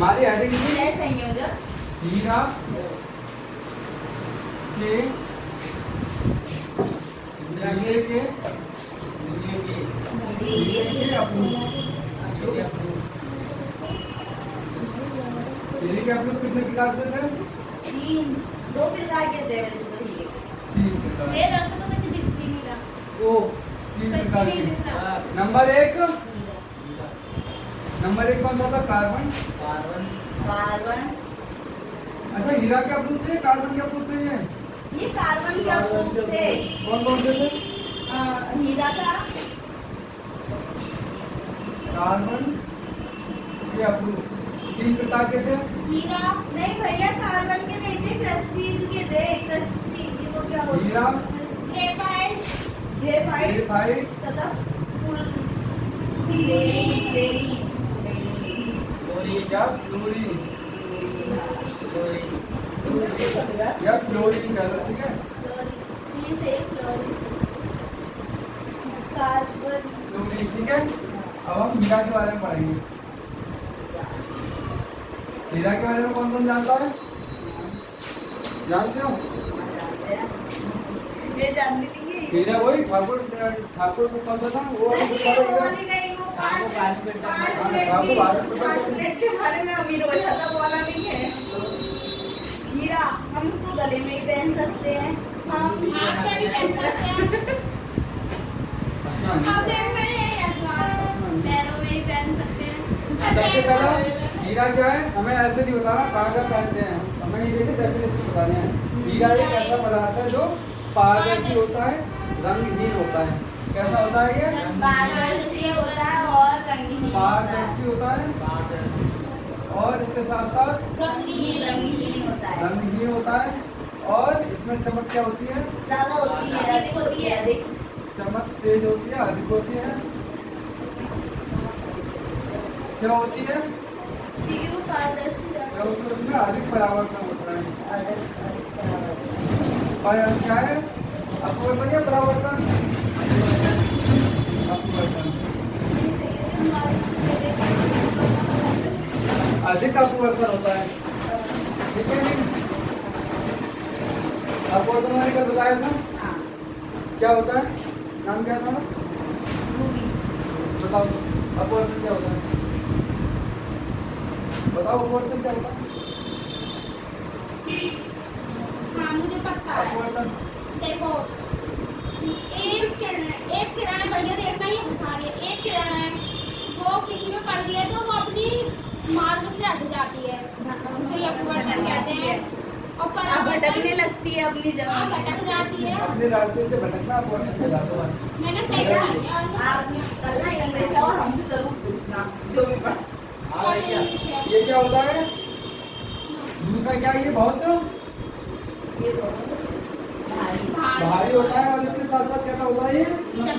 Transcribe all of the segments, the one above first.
हमारी हेडिंग थी संयोजक हीरा के हीरे के हीरे के अपने कितने प्रकार से थे? 2 प्रकार के थे वैसे तो हीरे। 3 प्रकार। ये दर्शक तो कैसे दिख भी नहीं रहा। ओ 3 सच्ची प्रकार नहीं के। दिख रहा। नंबर 1 हीरा। नंबर 1 कौन सा था? कार्बन। कार्बन। अच्छा हीरा के अप्रूव थे, कार्बन के अप्रूव थे ये? ये कार्बन के अप्रूव थे। कौन कौन से थे? हीरा था, कार्बन के अप्रूव 3 प्रकार के थे। हीरा नहीं भैया कार्बन के नहीं थे, क्रिस्टल के थे। क्रिस्टल वो क्या होता हीरा, ग्रेफाइट ग्रेफाइट ग्रेफाइट तथा फ्लोरीन या फ्लोरीन या फ्लोरीन कह लो, ठीक है? फ्लोरीन से फ्लोरीन कार्बन फ्लोरीन, ठीक है? अब हम हीरा के बारे में पढ़ेंगे। हीरा के बारे में कौन कौन जानता है? जानते हो? ये जानती थी कि हीरा वही ठाकुर को कौन सा था वो वाला नहीं दूसरा वो हीरा? वाली नहीं, वो पांच हाँ, प्लेट के बारे में अमीर हो जाता वो वाला नहीं है। हीरा हम उसको गले में ही पहन सकते हैं, हम हाथ में भी पहन सकते हैं, हाथ में पैरों में भी पहन सकते हैं। सबसे पहला हीरा क्या है हमें ऐसे नहीं बताना कहाँ का पहनते हैं, हमें हीरे के डेफिनेशन बताने हैं। हीरा एक ऐसा पदार्थ है जो पारदर्शी होता है, रंगहीन होता है। कैसा होता है ये? पारदर्शी होता है और रंगीन पारदर्शी होता है और इसके साथ साथ रंगीन होता है, रंगहीन होता है और इसमें चमक क्या होती है? ज्यादा होती है, अधिक होती है, अधिक चमक तेज होती है, अधिक होती है। क्या होती है? क्योंकि वो पारदर्शी क्या होती है? उसमें अधिक परावर्तन होता है। और क्या है? अपवर्तन या परावर्तन? अपवर्तन। अधिक अपवर्तन होता है, ठीक है नहीं? अपवर्तन मैंने कल बताया था, क्या होता है? नाम क्या था? बताओ अपवर्तन क्या होता है? बताओ अपवर्तन क्या होता है? हाँ मुझे पता है। अपवर्तन देखो एक किरण पड़ गया, देखना ये दिखा रही है। एक किरण है वो किसी में पड़ गई है तो वो अपनी मार्ग से हट जाती है, उसे अपवर्तन कहते हैं। और भटकने लगती है अपनी जगह, भटक जाती है। अपने रास्ते से भटकना अपवर्तन कहलाता है। मैंने सही कहा। आप कल ना इंग्लिश और हमसे जरूर पूछना जो भी पढ़ा। हाँ भैया, ये क्या होता है? दूसरा क्या है? ये बहुत ये दोनों भारी होता है और इसके साथ साथ कैसा होता है? ये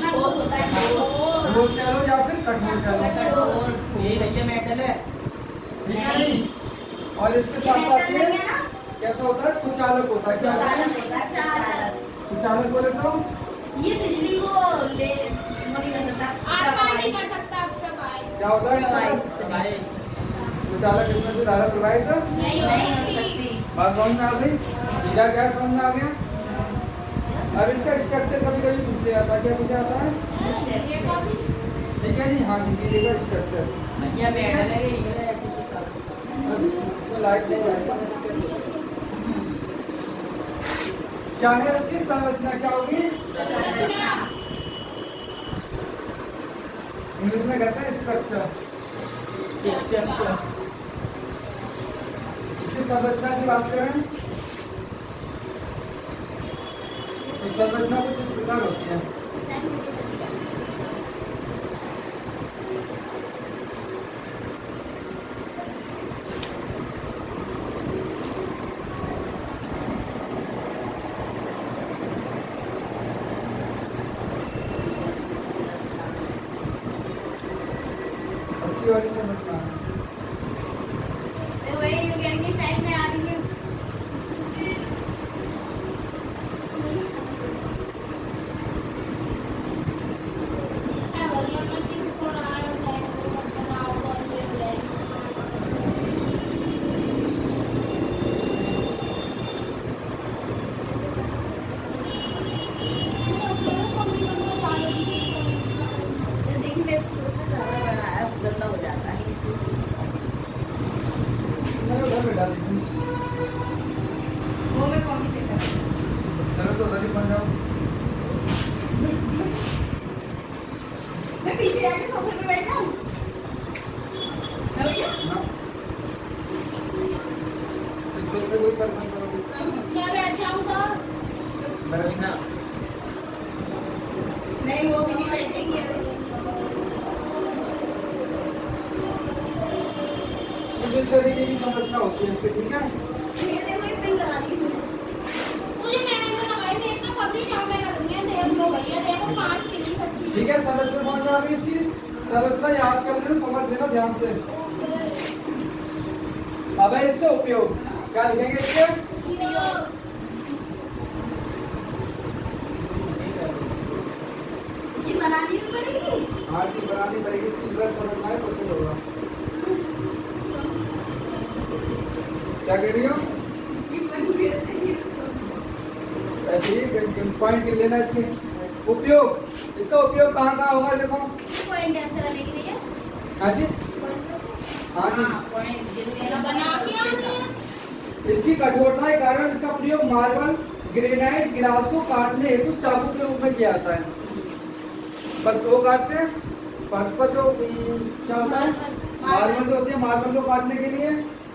ठोस होता है, ठोस। ठोस कह लो या फिर कठोर कह लो, कठोर। ये भैया मेटल है। ठीक है नहीं? और इसके साथ साथ ये कैसा होता है? कुचालक होता है। क्या होता है? चालक। कुचालक बोले तो ये बिजली को ले नहीं कर सकता, आर-पार नहीं कर सकता प्रभावित। क्या होता है? भाई कुचालक इसमें से धारा प्रवाहित नहीं हो सकती। बात समझ में आ गई? हीरा क्या समझ में आ गया? अब इसका स्ट्रक्चर कभी कभी पूछ लिया जाता है, क्या पूछा जाता है? ठीक है नहीं? हाँ जी, हीरे का स्ट्रक्चर। भैया मेटल है ये। तो लाइट नहीं आएगी। क्या है इसकी संरचना? क्या होगी? इंग्लिश में कहते हैं स्ट्रक्चर। स्ट्रक्चर इसकी संरचना की बात करें तो संरचना कुछ इस प्रकार होती है। अच्छी वाली संरचना है। वही विज्ञान की साइड में आ रही है। में बैठा दीजिए। वो मैं कॉपी चेक कर चलो तो उधर ही बन जाओ। मैं पीछे जाके सोफे पे बैठ जाऊं ना भैया हाँ। इसमें से कोई परेशान करोगे? मैं बैठ जाऊंगा। बैठना। नहीं वो भी नहीं बैठेंगे कुछ इस तरीके की संरचना होती है इसकी, ठीक है? ये देखो ये पिन लगा दी इसने मुझे मैंने तो लगाई, मेरे तो सभी जगह लगनी है। देख लो भैया, देखो 5 पिनी सच्ची। ठीक है, संरचना समझ में आ गई इसकी? संरचना याद कर लेना, समझ लेना ध्यान से। अब है इसका उपयोग, क्या लिखेंगे इसके? ये बनानी भी पड़ेगी हाँ जी, बनानी पड़ेगी इसकी, ब्रश समझना है तो फिर होगा। क्या कह रही हो? ये बन गया ऐसे ही पॉइंट गिन लेना इसके। उपयोग, इसका उपयोग कहाँ कहाँ होगा देखो। पॉइंट ऐसे बनेगी भैया। हाँ जी, हाँ जी। पॉइंट बना के आनी है। इसकी कठोरता के कारण इसका प्रयोग मार्बल, ग्रेनाइट, गिलास को काटने हेतु चाकू के रूप में किया जाता है। पर वो काटते हैं फर्श पर जो क्या होता है, मार्बल जो होती है, मार्बल को काटने के लिए,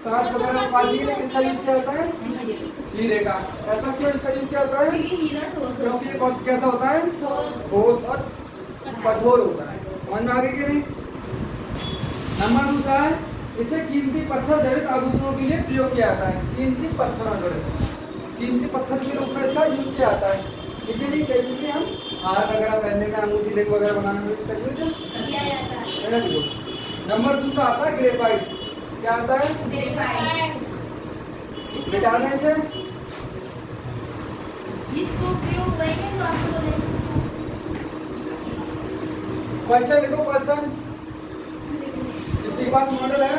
कांच वगैरह को काटने के लिए किसका यूज किया जाता है? हीरे का। ऐसा क्यों इसका यूज किया जाता है? क्योंकि ये बहुत कैसा होता है? ठोस और कठोर होता है। समझ में आ गई कि नहीं? नंबर दूसरा है, इसे कीमती पत्थर जड़ित आभूषणों के लिए प्रयोग किया जाता है। कीमती पत्थर जड़ित, कीमती पत्थर के रूप में इसका यूज किया जाता है। इसके लिए क्योंकि हम हार वगैरह पहनने का, अंगूठी रिंग वगैरह बनाने में इसका यूज किया जाता है। है। नंबर दूसरा आता है ग्रेफाइट। क्या आता है? मिटाना इसे। इसको उपयोग वही जो आप बोले क्वेश्चन लिखो, क्वेश्चन। किसी के पास मॉडल है?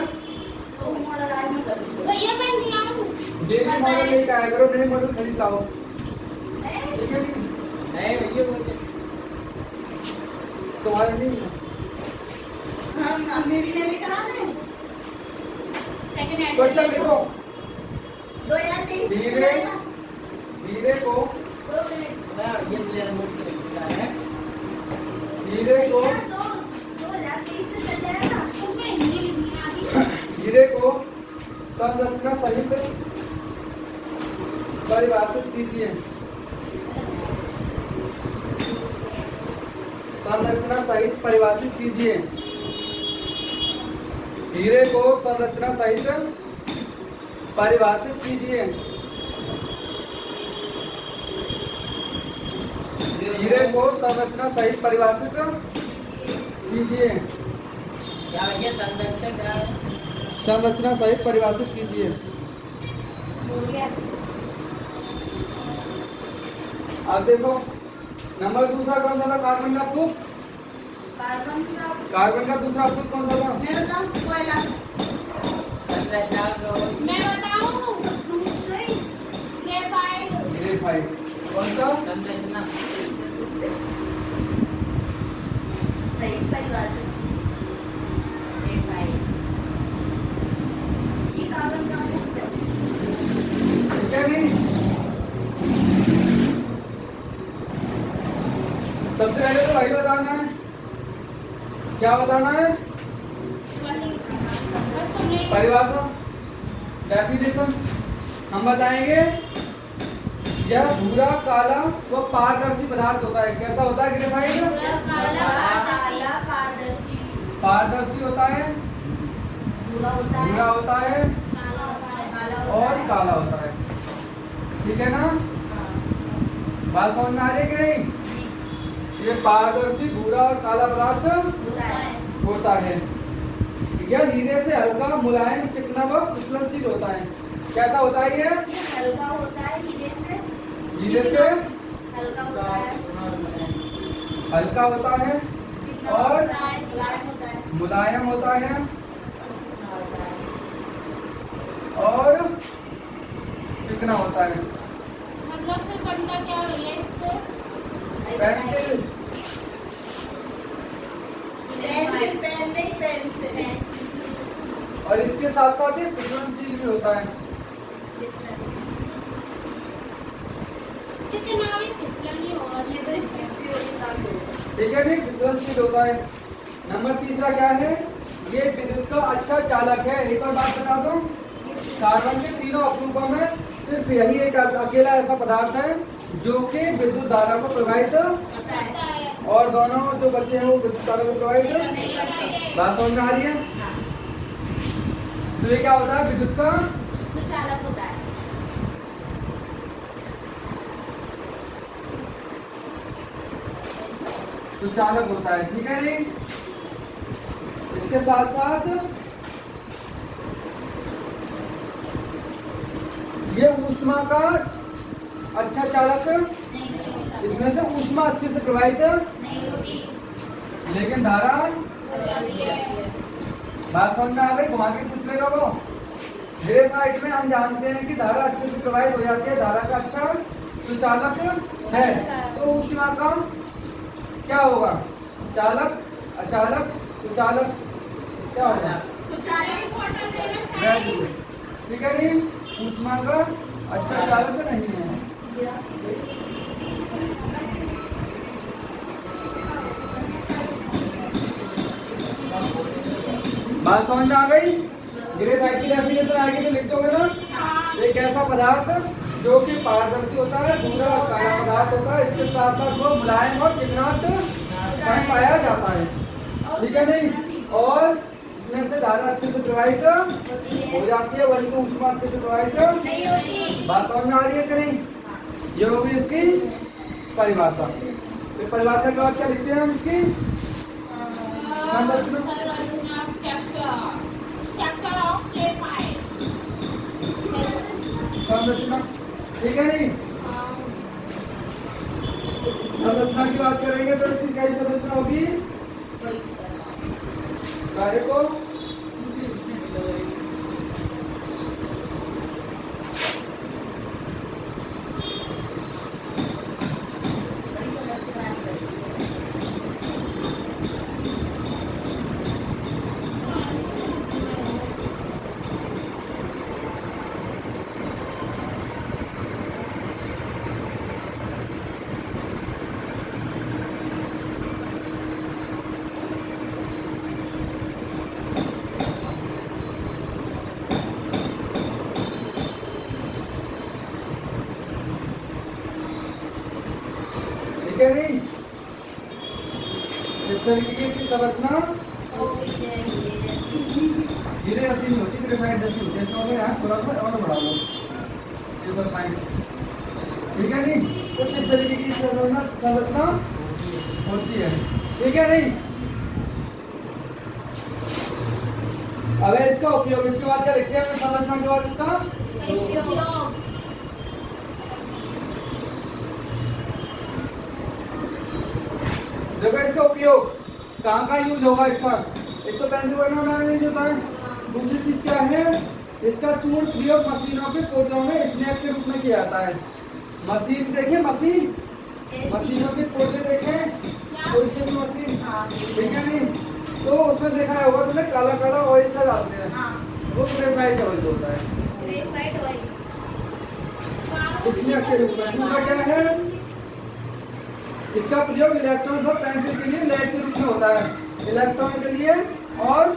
तो मॉडल आज में कर भैया मैं नहीं आऊँ। डेली मॉडल लेके आया करो, नए मॉडल खरीद लाओ। नहीं ठीक है कि नहीं भैया वो तो तुम्हारे नहीं है। हम हमें भी नहीं लेकर आने सेकंड हैंड क्वेश्चन लिखो। 2023 हीरे, हीरे को, ना ये प्लेयर मोड से लिखता है। हीरे को, 2023 से चल जाएगा तुम्हें हिंदी लिखनी आती है। हीरे को संरचना सहित परिभाषित कीजिए। संरचना सहित परिभाषित कीजिए। हीरे को संरचना सहित परिभाषित कीजिए। हीरे को संरचना सहित परिभाषित कीजिए। क्या भैया संरक्षक क्या है? संरचना सहित परिभाषित कीजिए। हो गया अब देखो, नंबर दूसरा कौन सा था? कार्बन का प्रूफ। कार्बन का कार्बन का दूसरा प्रूफ कौन सा था? मैं बताऊं कोयला संरचना को मैं बताऊँ प्रूफ सही ग्रेफाइट। ग्रेफाइट। कौन सा? संरचना सही परिभाषित ग्रेफाइट ये कार्बन का प्रूफ है ठीक है नहीं? सबसे पहले तो वही बताना है। क्या बताना है? बस तुमने परिभाषा, डेफिनेशन। हम बताएंगे यह भूरा, काला व पारदर्शी पदार्थ होता है। कैसा होता है ग्रेफाइट? काला पारदर्शी पारदर्शी होता है, भूरा होता है भूरा होता है काला होता है। काला और काला होता है। ठीक है ना? बात समझ में आ रही है कि नहीं? ये पारदर्शी, भूरा और काला पदार्थ होता है। यह हीरे से हल्का, मुलायम, चिकना व फिसलनशील होता है। कैसा होता है ये? हल्का होता है हीरे से हीरे से हल्का होता है हल्का होता है चिकना और होता है मुलायम होता है मुलायम होता है चिकना होता है और चिकना होता है। मतलब फिर बनता क्या भैया इससे? पेंसिल, पेन नहीं पेंसिल और इसके साथ साथ ये फिसलनशील भी होता है। चिकन आवे फिसलन ही होगा। ये तो इसकी ताकत है। ठीक है, नहीं फिसलनशील होता है। नंबर तीसरा क्या है? ये विद्युत का अच्छा चालक है। एक और बात बता दूं, कार्बन के तीनों अपरूपों में सिर्फ यही एक अकेला ऐसा पदार्थ है जो कि विद्युत धारा को प्रभावित, होता है। होता है। और दोनों जो बचे हैं वो विद्युत धारा को प्रभावित नहीं करते। बात समझ में आ रही है? हाँ, तो ये क्या होता है? विद्युत का सुचालक होता है। सुचालक होता है। ठीक है, नहीं इसके साथ साथ ये ऊष्मा का अच्छा चालक, नहीं होता। इसमें से ऊष्मा अच्छे से प्रवाहित, नहीं होती। लेकिन धारा, बात समझ में आ गई? घुमा के पूछ लेगा वो। ग्रेफाइट में हम जानते हैं कि धारा अच्छे से प्रवाहित हो जाती है, धारा का अच्छा सुचालक है। तो ऊष्मा का क्या होगा? चालक, अचालक, सुचालक क्या होगा? सुचालक। वैल्यू। ठीक है, नहीं ऊष्मा का अच्छा चालक नहीं है। बात समझ में आ गई? ग्रेफाइट की डेफिनेशन आगे तो लिख दोगे ना? एक ऐसा पदार्थ जो कि पारदर्शी होता है, दूसरा काला पदार्थ होता है, इसके साथ साथ वो मुलायम और चिकनाट पाया जाता है। ठीक है, नहीं और इसमें से धारा अच्छे से प्रवाहित हो जाती है, वही तो ऊष्मा अच्छे से प्रवाहित नहीं होती। बात समझ में आ रही है कि नहीं? ये होगी इसकी परिभाषा। तो परिभाषा के बाद क्या लिखते हैं हम इसकी? संरचना। Structure of graphite. संरचना। ठीक है, नहीं संरचना की बात करेंगे तो इसकी क्या संरचना होगी? कार्य को ठीक है, नहीं इस तरीके की इसकी संरचना धीरे ऐसी नहीं होती, ग्रेफाइट जैसी होती है। तो यहाँ थोड़ा सा और बढ़ा लो ये तो फाइन। ठीक है, नहीं कुछ इस तरीके की संरचना होती है। ठीक है, नहीं अब है इसका उपयोग। इसके बाद क्या लिखते हैं संरचना के बाद? इसका देखो इसका उपयोग कहाँ कहाँ यूज होगा इसका। एक तो पेंसिल बनाने में यूज होता है, दूसरी चीज क्या है? इसका चूर्ण प्रयोग मशीनों के पुर्जों में स्नैक के रूप में किया जाता है। मशीन देखिए, मशीनों के पुर्जे देखे, कोई से भी मशीन, ठीक है नहीं तो उसमें देखा होगा तुमने काला काला ऑयल सा डालते हैं, वो ग्रेफाइट ऑयल होता है स्नैक के रूप में। दूसरा क्या है? इसका प्रयोग इलेक्ट्रॉन और पेंसिल के लिए लेड के रूप में होता है। इलेक्ट्रॉन के लिए और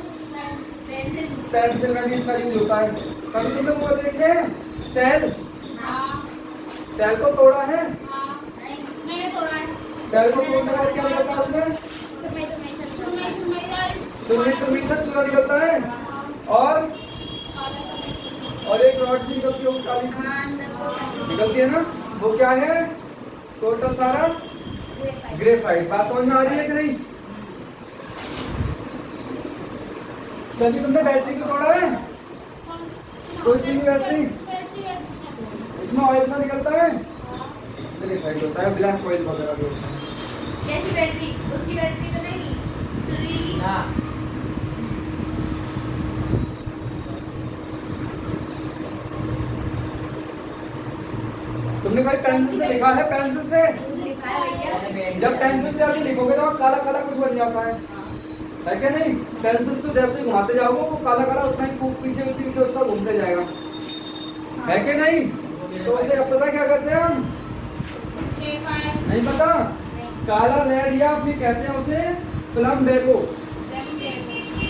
पेंसिल में भी इसका यूज होता है। कभी तुमने वो देखे सेल, सेल को तोड़ा है, सेल को तोड़ने का क्या निकलता है उसमें? सुरमई से चूरा निकलता है और एक रॉड सी निकलती है, वो काली सी निकलती है ना, वो क्या है? टोटल सारा ग्रेफाइट। बात समझ में आ रही है कि नहीं? चलिए तुमने बैटरी को तोड़ा है, कोई सी भी बैटरी, इसमें ऑयल सा निकलता है, ग्रेफाइट होता है, ब्लैक ऑयल वगैरह भी होता है। कैसी बैटरी? उसकी बैटरी तो नहीं, सुई। हाँ तुमने कोई पेंसिल से लिखा है? पेंसिल से जब पेंसिल से ऐसे लिखोगे तो काला काला कुछ बन जाता है, है क्या नहीं? पेंसिल से जैसे ही घुमाते जाओगे वो काला काला उतना ही पीछे उसी पीछे उसका घूमते जाएगा, है कि नहीं? तो उसे अब पता क्या करते हैं हम? ग्रेफाइट नहीं पता? काला लेड या फिर कहते हैं उसे प्लम बेगो,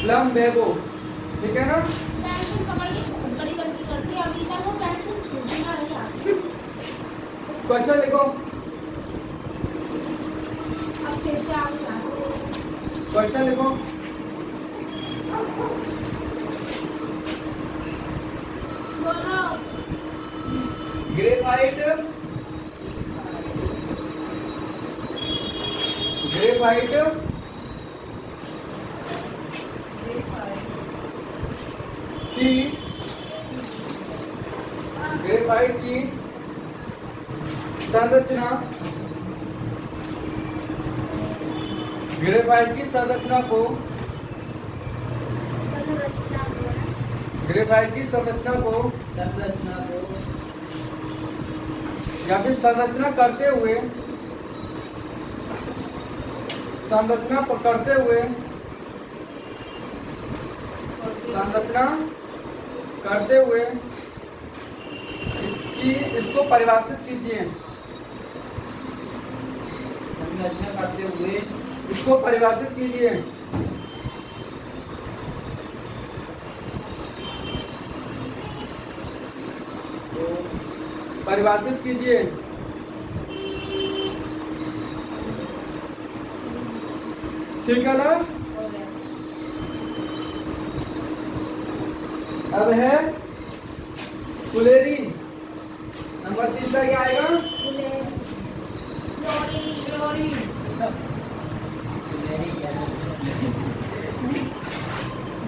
प्लम बेगो, ठीक है ना? पेंसिल पकड़ के बहुत बड़ी गलती करती है, अभी तक वो पेंसिल छूट ही ना रही आगे। क्वेश्चन लिखो, अब फिर से आगे जाते हैं। क्वेश्चन लिखो। बोलो। ग्रेफाइट, ग्रेफाइट की, ग्रेफाइट की संरचना, ग्रेफाइट की संरचना को, ग्रेफाइट की संरचना को संरचना को या फिर संरचना करते हुए, संरचना करते हुए, संरचना करते हुए इसको परिभाषित कीजिए, संरचना करते हुए इसको परिभाषित कीजिए। परिभाषित कीजिए। ठीक है ना? अब है फुलेरी। नंबर 3 का क्या आएगा? क्लोरीन।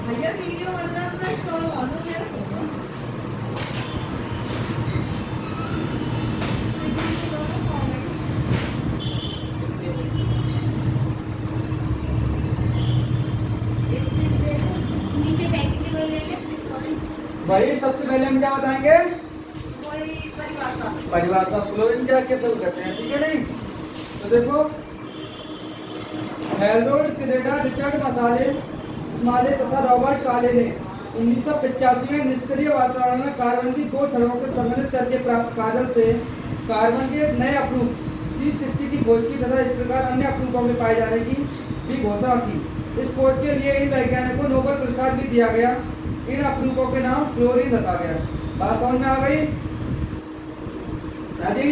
भैया वीडियो बनना अपना स्टॉल मालूम है रखूंगा। नीचे पैकेट ले ले, सॉरी। भाई सबसे पहले हम क्या बताएंगे? कोई परिभाषा। परिभाषा फ्लोरीन क्या कैसे करते हैं, ठीक है नहीं? तो देखो, हेरोल्ड क्रेडा, रिचर्ड स्माले तथा रॉबर्ट काले ने 1985 में निष्क्रिय वातावरण में कार्बन की 2 छड़ों को सम्मिलित करके प्राप्त काजल से कार्बन के नए अपरूप C60 की खोज की तथा इस प्रकार अन्य अपरूपों में पाए जाने की भी घोषणा की। इस खोज के लिए इन वैज्ञानिकों को नोबेल पुरस्कार भी दिया गया। इन अपरूपों के नाम फ्लोरीन रखा गया। बात समझ में आ गई? राजी?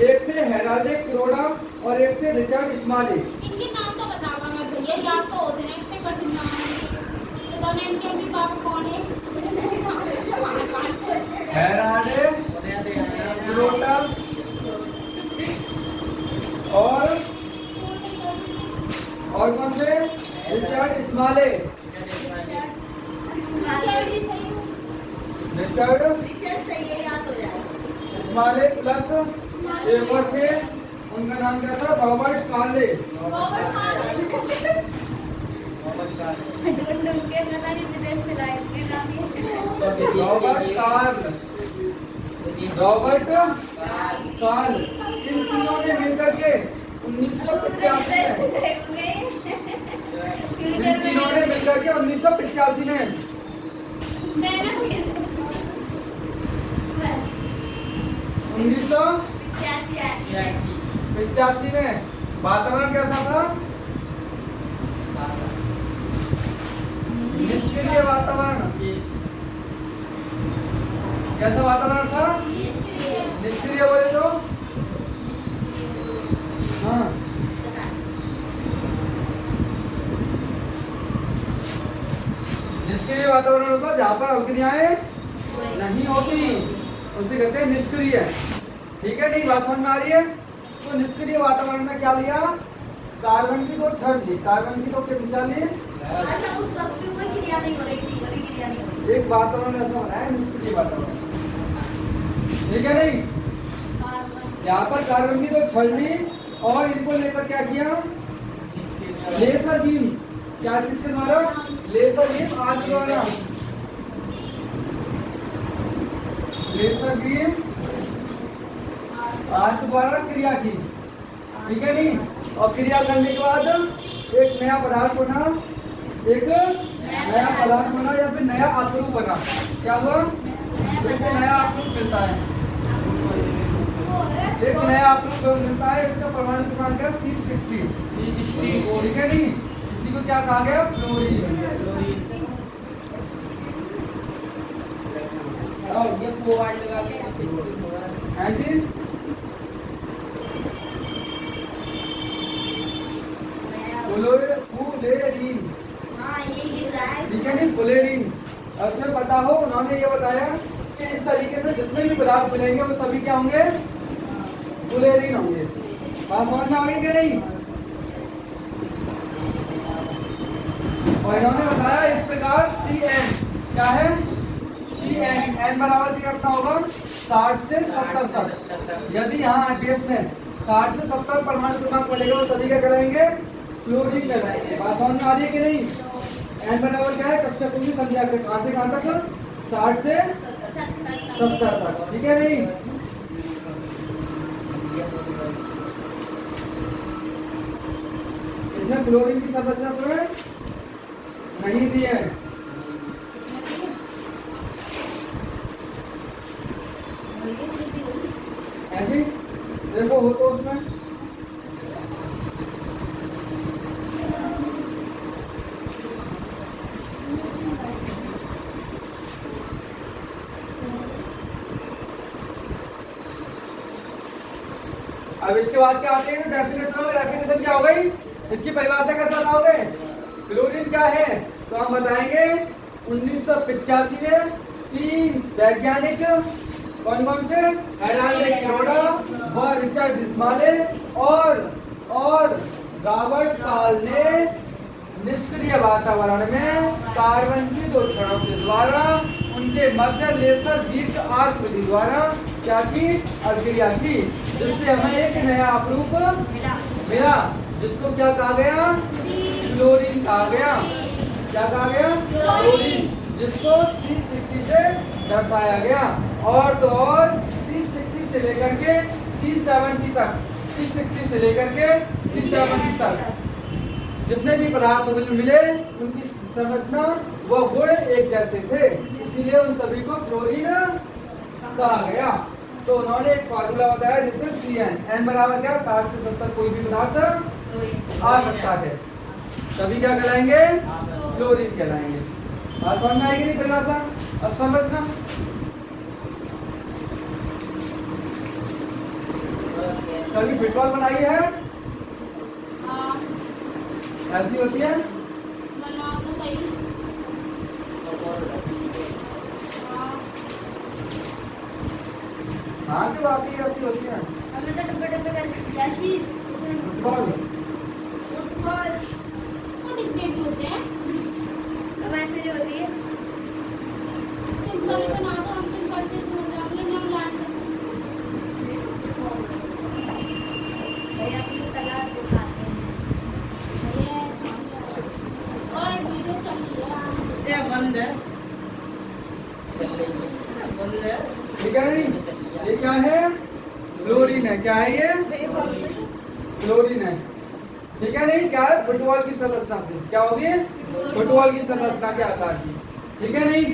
एक से हेराल्ड क्रोडा और एक से रिचर्ड स्माले। इनके नाम तो बताऊंगा मैं भैया, याद तो होते हैं, इतने कठिन नाम है। तो ना इनके अभी पापा कौन है? हेराल्ड क्रोडा और कौन से? रिचर्ड स्माले। रिचर्ड टीचर सही है, याद हो जाएगा। स्माले प्लस एक और थे, उनका नाम क्या था? Robert Carle. Robert Carl. इन तीनों ने मिलकर के 1985 में मैं ना कुछ 1985 में वातावरण कैसा था? निष्क्रिय वातावरण। कैसा वातावरण था? निष्क्रिय बोले तो? हाँ, निष्क्रिय वातावरण होता जहाँ पर अवक्रियाएं नहीं होती, उसे कहते हैं निष्क्रिय। ठीक है, नहीं? बात समझ में आ रही है? तो निष्क्रिय वातावरण में क्या लिया? कार्बन की 2 छड़ ली, कार्बन की 2 क्या ली? अच्छा, उस वक्त भी कोई क्रिया नहीं हो रही थी, कभी क्रिया नहीं हो रही। एक वातावरण ऐसा बना है निष्क्रिय वातावरण, ठीक है नहीं? यहाँ पर कार्बन की 2 छड़ ली और इनको लेकर क्या किया? Laser beam. क्या किसके द्वारा? लेजर बीम आग द्वारा। लेजर बीम आग द्वारा क्रिया की, ठीक है नहीं? और क्रिया करने के बाद एक नया पदार्थ बना, एक नया पदार्थ बना या फिर नया आश्रूप बना। क्या हुआ? एक नया आश्रूप मिलता है, एक नया आश्रूप मिलता है। इसका परमाणु क्रमांक है C60। ठीक है नहीं? इसी को क्या कहा गया? फ्लोरीन। ये कोवाल्ट लगा के C60 है जी। फुलेरीन। हाँ ये लिख रहा है। ठीक है नहीं? फुलेरीन। और तुम्हें पता हो, उन्होंने ये बताया कि इस तरीके से जितने भी पदार्थ मिलेंगे वो सभी क्या होंगे? फुलेरीन होंगे। बात समझ में आ गई कि नहीं? और इन्होंने बताया इस प्रकार CN क्या है? CN N बराबर कितना होगा? 60 से 70 तक। यदि यहाँ बेस में 60 से 70 परमाणु क्रमांक पड़ेगा वो सभी क्या कराएंगे? फ्लोरीन कहलाएंगे। बात समझ में आ रही है कि नहीं? N बराबर क्या है? कक्षा की संख्या के कहाँ से कहाँ तक? 60 से 70 तक। ठीक है नहीं? इसमें फ्लोरीन की संरचना तुम्हें नहीं दी है। जी देखो हो तो उसमें अब इसके बाद क्या आते हैं? डेफिनेशन क्या हो गई? इसकी परिभाषा कैसा बताओगे? फ्लोरीन क्या है? तो हम बताएंगे 1985 में 3 वैज्ञानिक कौन कौन से? हेराल्ड क्रोडा व रिचर्ड स्माले और रॉबर्ट काल ने निष्क्रिय वातावरण में कार्बन की 2 क्षणों के द्वारा उनके मध्य लेसर दीर्घ आर्क विधि द्वारा क्या की? अभिक्रिया की, जिससे हमें एक नया अपरूप मिला जिसको क्या कहा गया? फ्लोरीन कहा गया। क्या कहा गया? फ्लोरीन, जिसको C60 से दर्शाया गया। और तो और C60 से लेकर के C70 तक, C60 से लेकर के C70 तक जितने भी पदार्थ मिले उनकी संरचना व गुण एक जैसे थे, इसीलिए उन सभी को फ्लोरीन कहा गया। तो उन्होंने एक फार्मूला बताया जिससे CN N बराबर क्या? 60 से 70 कोई भी पदार्थ आ सकता है, सभी क्या कहलाएंगे? फ्लोरीन कहलाएंगे। बात समझ में आएगी नहीं परिभाषा? अब संरचना कभी फुटबॉल बनाई है? ऐसी होती है? बना तो सही। हाँ क्यों आती है? ऐसी होती है हमें तो डब्बे डब्बे करके क्या चीज? फुटबॉल। फुटबॉल। वो डिब्बे भी होते हैं। अब ऐसे जो होती है सिंपल ही बना दो, हम सिंपल से समझ रहे हैं लेकिन हम लाइन भैया अपनी कला दिखाते हैं। ये और वीडियो चल रही है। ये बंद है, चल रही है, बंद है। ठीक है नहीं? ये क्या है? फ्लोरीन है। क्या है ये? फ्लोरीन है। ठीक है नहीं? क्या है? फुटबॉल की संरचना से क्या होगी? फुटबॉल की संरचना के आधार की। ठीक है नहीं?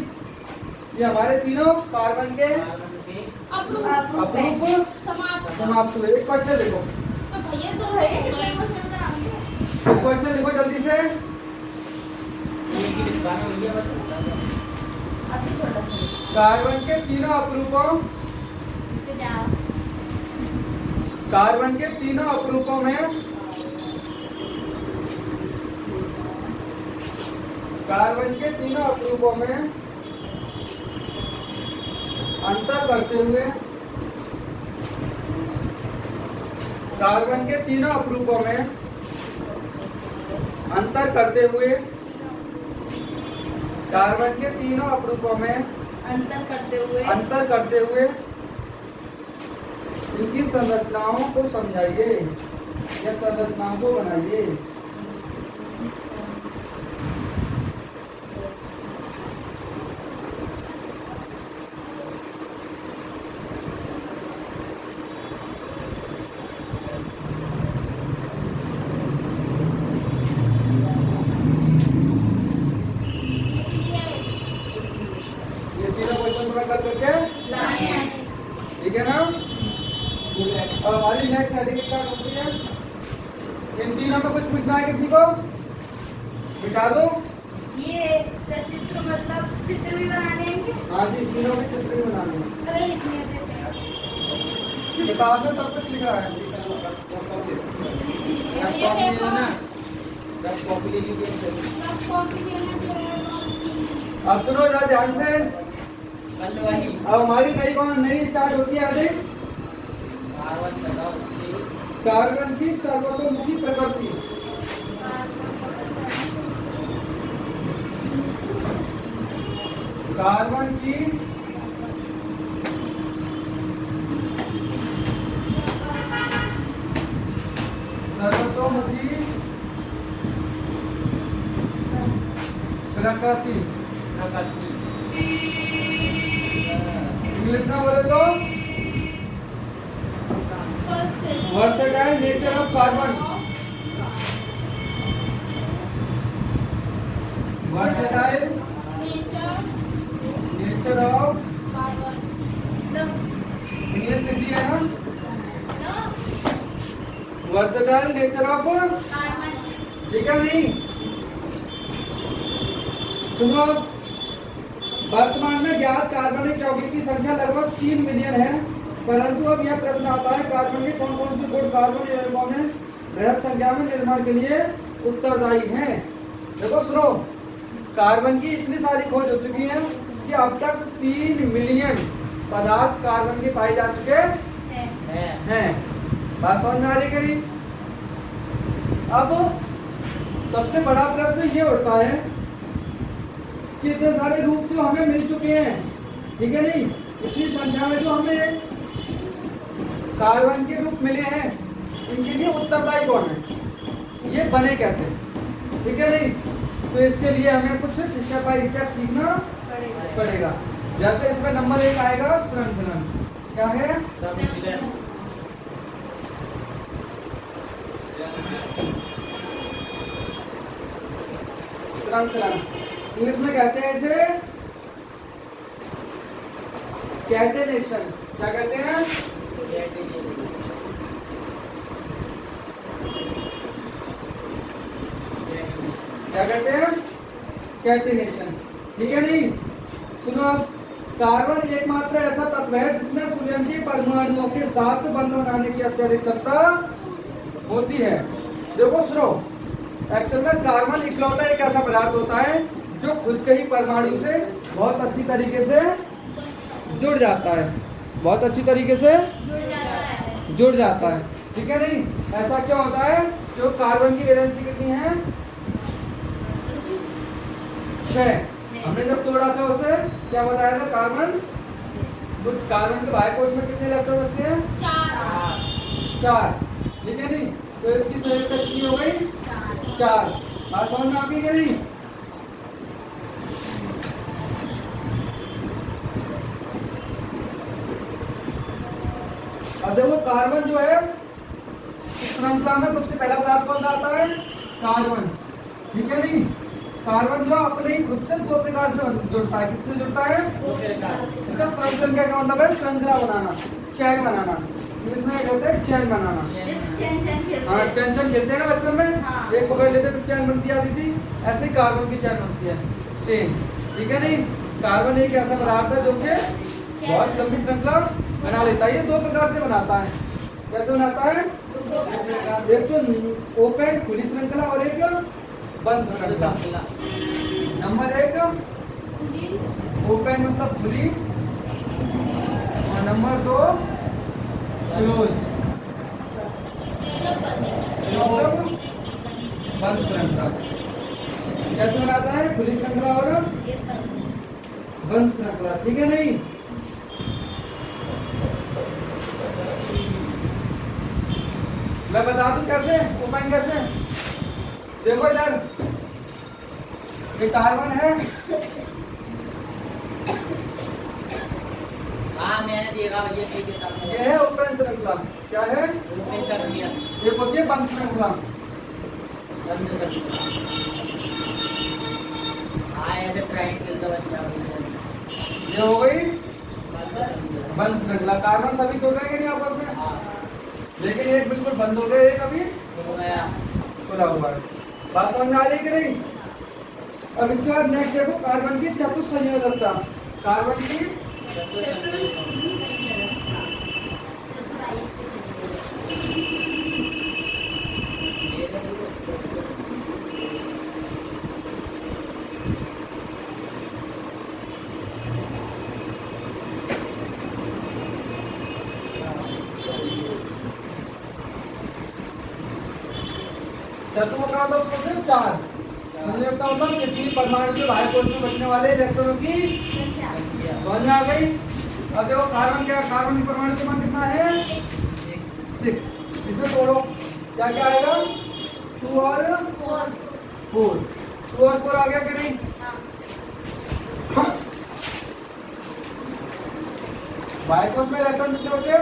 ये हमारे तीनों कार्बन के अपरूप समाप्त हुए। एक क्वेश्चन देखो, तो भैया तो भैया कितने क्वेश्चन कराएंगे? एक क्वेश्चन लिखो जल्दी से। अभी छोटा सा कार्बन के तीनों अपरूपों इसके जाओ। कार्बन के तीनों अपरूपों में कार्बन के तीनों अपरूपों में अंतर करते हुए कार्बन के तीनों अपरूपों में अंतर करते हुए कार्बन के तीनों अपरूपों में अंतर करते हुए इनकी संरचनाओं को समझाइए या संरचनाओं को बनाइए। तुम्हें कल करके लाने हैं। ठीक है ना। अब हमारी नेक्स्ट हेडिंग क्या होती है? इन तीनों में कुछ मिटना है किसी को? मिटा दो। ये सचित्र मतलब चित्र भी बनाने हैं इनके? हाँ जी, तीनों के चित्र ही बनाने हैं। अरे लिखने देते हैं किताब में सब कुछ लिखा है। ये देखो रफ कॉपी ले लीजिए। रफ कॉपी देना चाहिए। अब सुनो जरा ध्यान से। कल वाली अब हमारी नई स्टार्ट होती है हेडिंग कार्बन बताओ उसकी कार्बन की सर्वतोमुखी प्रकृति। कार्बन की सर्वतोमुखी प्रकृति। प्रकृति इंग्लिश में बोले तो versatile nature of carbon. Versatile nature of English Hindi है ना। वर्सेटाइल नेचर ऑफ, ठीक है नहीं? सुनो, वर्तमान में ज्ञात कार्बनिक यौगिक की संख्या लगभग 3 मिलियन है, परंतु अब यह प्रश्न आता है कार्बन के कौन कौन से गुण कार्बन यौगिकों में बृहद संख्या में निर्माण के लिए उत्तरदायी हैं। देखो सुनो, कार्बन की इतनी सारी खोज हो चुकी है कि अब तक 3 मिलियन पदार्थ कार्बन के पाए जा चुके हैं। बात समझ में आ रही करी? अब सबसे बड़ा प्रश्न ये उठता है कि इतने सारे रूप जो हमें मिल चुके हैं, ठीक है नहीं, इतनी संख्या में जो हमें कार्बन के रूप मिले हैं, इनके लिए उत्तरदायी कौन है, ये बने कैसे, ठीक है नहीं? तो इसके लिए हमें कुछ स्टेप बाय स्टेप सीखना पड़ेगा। जैसे इसमें नंबर 1 आएगा श्रृंखलन। क्या है? श्रृंखलन। इंग्लिश में कहते हैं इसे कैटेनेशन। क्या कहते हैं? क्या कहते हैं? कैटेनेशन, ठीक है नहीं? सुनो, अब कार्बन एकमात्र ऐसा तत्व है जिसमें सोडियम के परमाणुओं के साथ बंध बनाने की अत्यधिक क्षमता होती है। देखो सुनो, एक्चुअल में कार्बन इकलौता एक ऐसा पदार्थ होता है जो खुद के ही परमाणु से बहुत अच्छी तरीके से जुड़ जाता है, बहुत अच्छी तरीके से जुड़ जाता है, ठीक है नहीं? ऐसा क्यों होता है? जो कार्बन की वैलेंसी कितनी है? 6। हमने जब तोड़ा था उसे क्या बताया था? कार्बन के बाह्य कोश में कितने इलेक्ट्रॉन बचते हैं? 4, ठीक है नहीं? तो इसकी संयोजकता कितनी हो गई? 4। बात समझ में आ गई क्या नहीं? अब देखो, कार्बन जो है श्रृंखला में सबसे पहला पदार्थ कौन सा आता है? कार्बन, ठीक है नहीं? कार्बन जो अपने ही खुद से 2 प्रकार से जुड़ता है। किससे जुड़ता है? इसका श्रृंखला का मतलब है श्रृंखला बनाना, चैन बनाना। इसमें कहते हैं चैन बनाना। हाँ, चैन खेलते हैं ना बचपन में। हाँ। एक पकड़ लेते फिर चैन बनती आती थी, ऐसे ही कार्बन की चैन बनती है, सेम, ठीक है नहीं? कार्बन एक ऐसा पदार्थ है जो कि बहुत लंबी श्रृंखला बना लेता है। ये 2 प्रकार से बनाता है। कैसे बनाता है? एक तो ओपन खुली श्रृंखला और एक बंद श्रृंखला। नंबर 1 ओपन मतलब खुली, और नंबर 2 क्लोज मतलब बंद श्रृंखला। कैसे बनाता है? खुली श्रृंखला और बंद श्रृंखला, ठीक है नहीं? मैं बता दूं कैसे ओपन कैसे। देखो इधर ये कार्बन है, हाँ मैंने देखा भैया, नहीं देखा ये है ओपन श्रृंखला। क्या है? ओपन कर दिया, ये होती है बंद श्रृंखला। बंद कर दिया। हाँ ऐसे ट्रायंगल का बन गया। ये हो गई बंद श्रृंखला। कार्बन सभी जुड़ रहे हैं कि नहीं आपस में, हाँ लेकिन एक बिल्कुल बंद हो गया, एक अभी हो गया। खुला हुआ है। बात समझ में आ रही कि नहीं? अब इसके बाद नेक्स्ट देखो कार्बन की चतुस्संयोजकता। कार्बन की चतुर्थ का मतलब होते हैं 4। संयोग का मतलब किसी परमाणु से बाह्य कोश में बचने वाले इलेक्ट्रॉनों की समझ में आ गई। अब देखो कार्बन क्या, कार्बन की परमाणु क्रमांक कितना है 6। इसे तोड़ो, क्या क्या आएगा 2 और 4। 2 और 4 आ गया कि नहीं? बाह्य कोश में इलेक्ट्रॉन कितने बचे?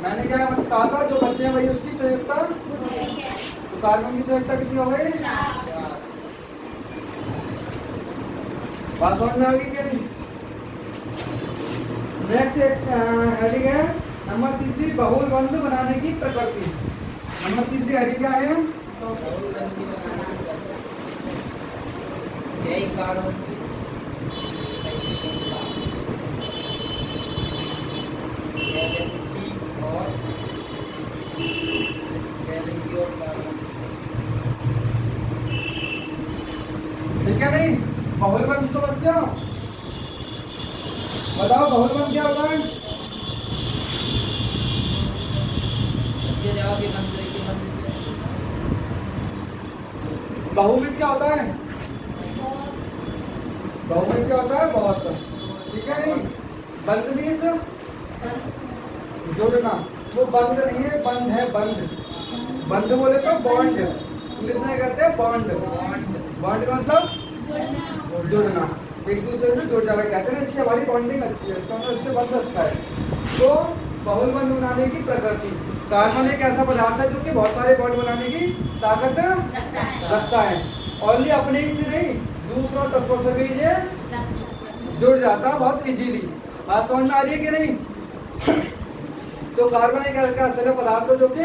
मैंने क्या कहा था, जो बचे हैं वही उसकी संयुक्ता। तो कार्बन की संयुक्ता कितनी हो गई? बात समझ में आ गई क्या नहीं? नेक्स्ट एक हेडिंग है नंबर 3 बहुल बंध बनाने की प्रकृति। नंबर 3 हेडिंग क्या है? यही कार्बन की गैलेक्सी और कार्बन। ठीक है नहीं? बहुल बंध समझ जाओ, बताओ बहुल बंध क्या होता है? बहुविध क्या होता है? बहुविध क्या होता है? बहुत। ठीक है नहीं? बंध मीन्स जोड़ना, वो बंद नहीं है, बंद है बंद। बंध बोले तो बॉन्ड, इंग्लिश में कहते हैं बॉन्ड। बॉन्ड का मतलब जोड़ना, एक दूसरे से जुड़ जाना कहते हैं। इससे हमारी बॉन्डिंग अच्छी है, इसका मतलब इससे बंध अच्छा है। तो बहुल बंध बनाने की प्रकृति। कार्बन एक ऐसा पदार्थ है जो कि बहुत सारे बॉन्ड बनाने की ताकत रखता है। ओनली अपने ही से नहीं, दूसरों तत्वों से भी ये जुड़ जाता है बहुत इजीली। बात समझ में आ रही है कि नहीं? तो कार्बन एक ऐसा असल पदार्थ है जो कि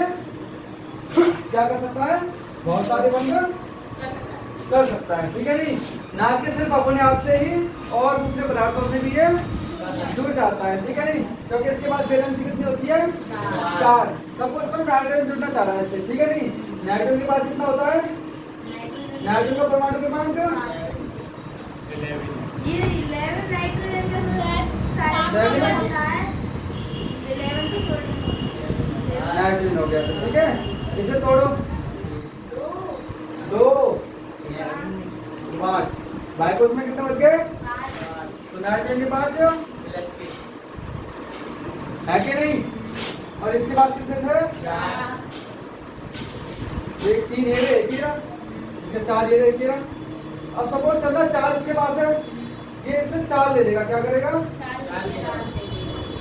क्या कर सकता है, बहुत सारे बंध कर सकता है। ठीक है नहीं? ना कि सिर्फ अपने आप से ही और दूसरे पदार्थों से भी ये जुड़ जाता है। ठीक है नहीं? क्योंकि इसके पास वैलेंसी कितनी होती है 4। सपोज करो नाइट्रोजन जुड़ना चाह रहा है इससे। ठीक है नहीं? नाइट्रोजन के पास कितना होता है? नाइट्रोजन का परमाणु क्रमांक ये 11 नाइट्रोजन का सेवन होता है, 11 तो सोडियम। नाइट्रोजन हो गया। ठीक है, इसे तोड़ो। 2 5 बाइकोस में कितने बच गए? तो नाइट्रोजन के 5 है कि नहीं? और इसके पास कितने थे? 1 3 ये 1 ही रहा, इसके 4 ये 1 ही रहा। अब सपोज करना 4 इसके पास है, ये इससे 4 ले लेगा, क्या करेगा?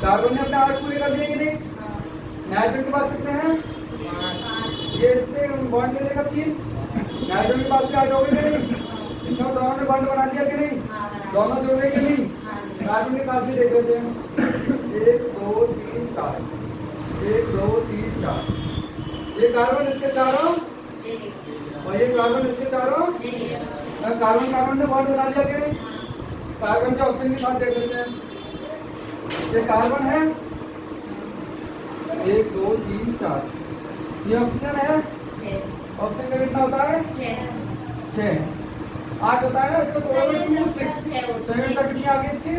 कार्बन ने अपने 8 पूरे कर दिए कि नहीं? नाइट्रोजन के पास कितने हैं? ये इससे बॉन्ड ले लेगा 3। नाइट्रोजन के पास 8 हो गए कि नहीं? इसमें दोनों ने बॉन्ड बना लिया कि नहीं? दोनों जुड़ गए कि नहीं? कार्बन के साथ भी देख लेते हैं। 1 2 3 4, 1 2 3 4। ये कार्बन इसके चारों और ये कार्बन इसके चारों। कार्बन कार्बन ने बॉन्ड बना लिया कि नहीं? कार्बन के ऑक्सीजन के साथ देख लेते हैं। ये कार्बन है 1 2 3 4, ये ऑक्सीजन है। ऑक्सीजन का कितना होता है? 6। 8 होता है ना, इसको तोड़ोगे 2 6। संयुक्ता कितनी आ गई इसकी?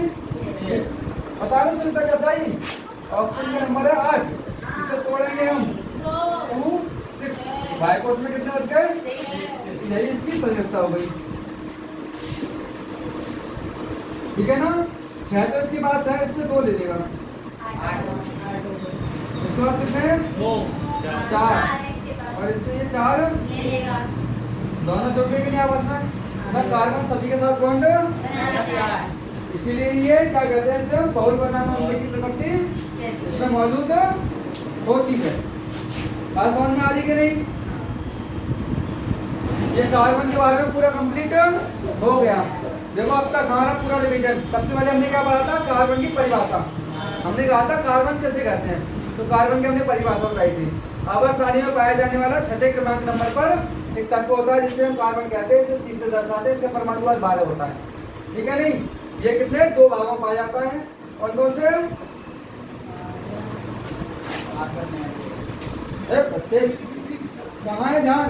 6। बता रहे संयुक्ता क्या चाहिए? ऑक्सीजन का नंबर है 8, इसे तोड़ेंगे हम 2 6। बाइकोस में कितने बच गए? यही इसकी संयुक्ता हो गई। ठीक है ना? 6 तो इसके पास है, इससे 2 ले लेगा। इसके पास कितने हैं? 4। और इससे ये 4 दोनों जुड़ गए कि नहीं आपस में? कार्बन सभी के साथ बॉन्ड, इसीलिए ये क्या कहते हैं, इसे बहुल बनाने की प्रकृति इसमें मौजूद होती है। बात समझ में आ रही कि नहीं? ये कार्बन के बारे में पूरा कंप्लीट हो गया। देखो अब तक हमारा पूरा रिवीजन। सबसे पहले हमने क्या पढ़ा था? कार्बन की परिभाषा। हमने कहा था कार्बन कैसे कहते हैं, तो कार्बन की हमने परिभाषा बताई थी। आवर्त सारणी में पाया जाने वाला छठे क्रमांक नंबर पर एक तत्व होता है जिसे हम कार्बन कहते हैं, इसे C से दर्शाते हैं, इसका परमाणु भार 12 होता है। ठीक है नहीं, ये कितने 2 भागों में पाया जाता है, और कौन से बच्चे कहाँ है ध्यान,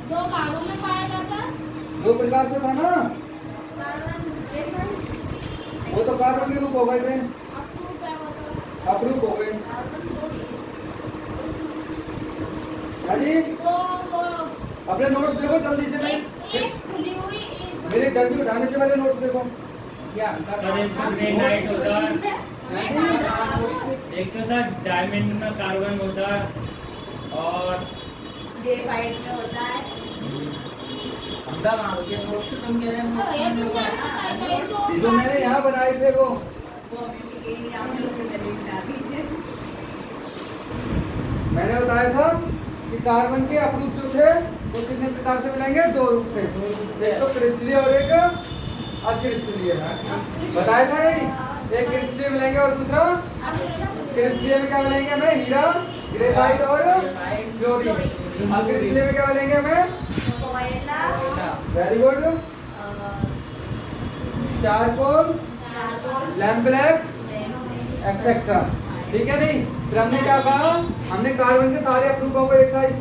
2 भागों में पाया जाता है। 2 प्रकार से था ना, कार्बन ग्रेफाइट वो तो कार्बन के रूप हो गए थे, अप्रूप है वो तो। अप्रूप हो गए। कार्बन हाँ जी, तो वो अपने नोट्स देखो जल्दी से, एक खुली हुई एक मेरे डंडी उठाने से पहले नोट्स देखो। सर एक तो ग्रे नाइट होता है, एक तो सर डायमंड में कार्बन होता है, और ग्रेफाइट में होता है। भैया तुमने ऐसे बताया था ये तो ये जो मैंने यहाँ बनाए थे वो वो अभी लिखे नहीं, आपने उसे मैंने लिखा दी। मैंने बताया था कि कार्बन के अपरूप जो थे वो कितने प्रकार से मिलेंगे, 2 रूप से, एक तो क्रिस्टलीय और एक अक्रिस्टलीय। बताया था नहीं, एक क्रिस्टलीय मिलेंगे और दूसरा क्रिस्टलीय में क्या मिलेंगे हमें, हीरा, ग्रेफाइट और फ्लोरीन। अक्रिस्टलीय में क्या मिलेंगे हमें, कोयला, very good, charcoal, charcoal, lamp black etcetera. ठीक है नहीं, फिर हमने क्या कहा, हमने कार्बन के सारे अपरूपों को एक साथ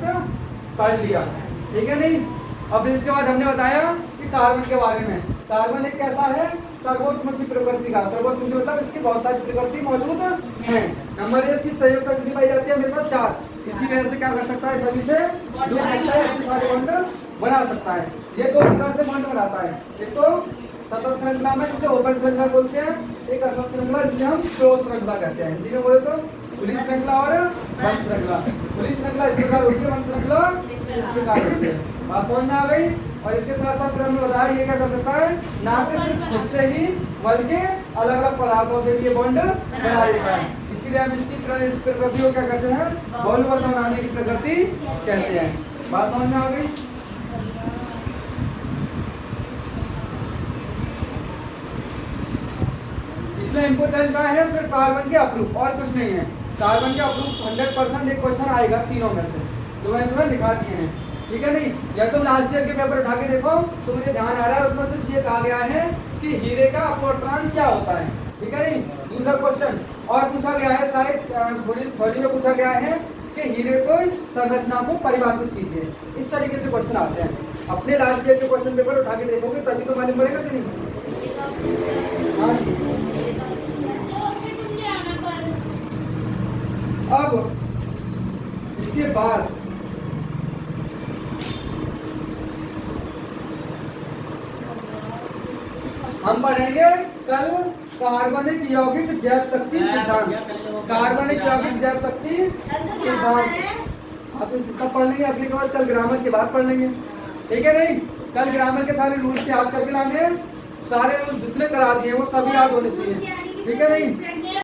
पढ़ लिया। ठीक है नहीं, अब इसके बाद हमने बताया कि कार्बन के बारे में, कार्बन एक कैसा है, सर्वोत्मुखी प्रकृति का। सर्वोत्मुखी मतलब इसकी बहुत सारी प्रकृति मौजूद है। नंबर 1 इसकी संयोजकता कितनी पाई जाती है, हमेशा 4। इसी वजह से क्या कर सकता है, सभी से जुड़ सकता है, इतने सारे बॉन्ड बना सकता है। ये 2 प्रकार से बॉन्ड बनाता है, एक तो सतत श्रृंखला में जिसे ओपन श्रृंखला बोलते हैं, एक असत श्रृंखला जिसे हम क्लोज श्रृंखला कहते हैं। हिंदी में बोले तो खुली श्रृंखला और बंद श्रृंखला। खुली श्रृंखला इस प्रकार होती है, बंद श्रृंखला इस प्रकार होती है। बात समझ में आ गई। और इसके साथ साथ हमने बताया ये क्या कर सकता है, ना कि सिर्फ खुद से ही बल्कि अलग अलग पदार्थों से भी ये बॉन्ड बना देता है। इसीलिए हम इसकी इस प्रकृति को क्या कहते हैं, बॉन्ड बनाने की प्रकृति कहते हैं। बात समझ में आ गई। इसमें इम्पोर्टेंट क्या है, सिर्फ कार्बन के अपरूप और कुछ नहीं है। कार्बन के अपरूप 100% एक क्वेश्चन आएगा तीनों में से, जो मैंने तुम्हें लिखा दिए हैं। ठीक है नहीं, या तुम लास्ट ईयर के पेपर उठा के देखो तो मुझे ध्यान आ रहा है उसमें सिर्फ ये कहा गया है कि हीरे का अपवर्तनांक क्या होता है। ठीक है नहीं, दूसरा क्वेश्चन और पूछा गया है, शायद थोड़ी थोड़ी में पूछा गया है कि हीरे को संरचना को परिभाषित कीजिए। इस तरीके से क्वेश्चन आते हैं। अपने लास्ट ईयर के क्वेश्चन पेपर उठा के देखोगे तभी तो मालूम पड़ेगा कि नहीं। हाँ जी, तो फिर तुम ले आना कल। अब इसके बाद हम पढ़ेंगे कल कार्बनिक यौगिक जैव शक्ति सिद्धांत। कार्बनिक यौगिक जैव शक्ति सिद्धांत, हाँ तो इसका पढ़ लेंगे। अगली बार कल ग्रामर के बाद पढ़ लेंगे। ठीक है नहीं, कल ग्रामर के सारे रूल्स याद करके लाने, सारे रूल्स जितने करा दिए वो सभी याद होने चाहिए। ठीक है नहीं।